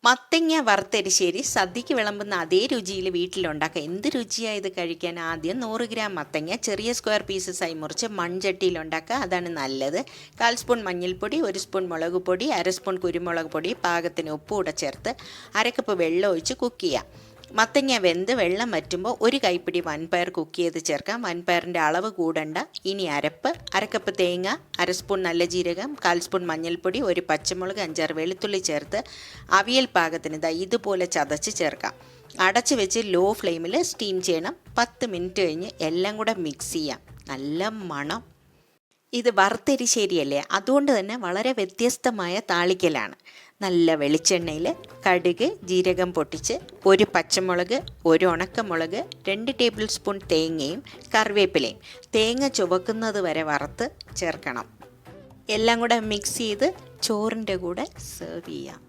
മത്തങ്ങ വറുത്തരിശ്ശേരി സദ്യക്ക് വിളമ്പുന്ന അതേ രുചിയിൽ വീട്ടിലുണ്ടാക്കാം. എന്ത് രുചിയാണ് ഇത് കഴിക്കാൻ. ആദ്യം 100 ഗ്രാം മത്തങ്ങ ചെറിയ സ്ക്വയർ പീസസായി മുറിച്ച് മൺചട്ടിയിൽ ഉണ്ടാക്കുക, അതാണ് നല്ലത്. 1/4 സ്പൂൺ മഞ്ഞൾപ്പൊടി, 1 സ്പൂൺ മുളക് പൊടി, 1/2 സ്പൂൺ കുരുമുളക് പൊടി, പാകത്തിന് ഉപ്പ് കൂടെ ചേർത്ത് 1/2 കപ്പ് വെള്ളം ഒഴിച്ച് കുക്ക് ചെയ്യുക. മത്തങ്ങ വെന്ത് വെള്ളം വറ്റുമ്പോൾ 1 കൈപ്പിടി വൻപയർ കുക്ക് ചെയ്ത് ചേർക്കാം. വൻപയറിൻ്റെ അളവ് കൂടണ്ട. ഇനി അരപ്പ്: 1/2 കപ്പ് തേങ്ങ, 1/2 സ്പൂൺ നല്ല ജീരകം, 1/4 സ്പൂൺ മഞ്ഞൾപ്പൊടി, 1 പച്ചമുളക്, 5-6 വെളുത്തുള്ളി ചേർത്ത് അവിയൽ പാകത്തിന് ഇതുപോലെ ചതച്ച് ചേർക്കാം. അടച്ച് വെച്ച് ലോ ഫ്ലെയിമിൽ സ്റ്റീം ചെയ്യണം. 10 മിനിറ്റ് കഴിഞ്ഞ് എല്ലാം കൂടെ മിക്സ് ചെയ്യാം. നല്ല മണം. ഇത് വറുത്തരിശ്ശേരിയല്ലേ, അതുകൊണ്ട് തന്നെ വളരെ വ്യത്യസ്തമായ താളിക്കലാണ്. നല്ല വെളിച്ചെണ്ണയിൽ കടുക്, ജീരകം പൊട്ടിച്ച്, 1 പച്ചമുളക്, 1 ഉണക്കമുളക്, 2 ടേബിൾ സ്പൂൺ തേങ്ങയും കറിവേപ്പിലയും തേങ്ങ ചുവക്കുന്നത് വരെ വറുത്ത് ചേർക്കണം. എല്ലാം കൂടെ മിക്സ് ചെയ്ത് ചോറിൻ്റെ കൂടെ സെർവ് ചെയ്യാം.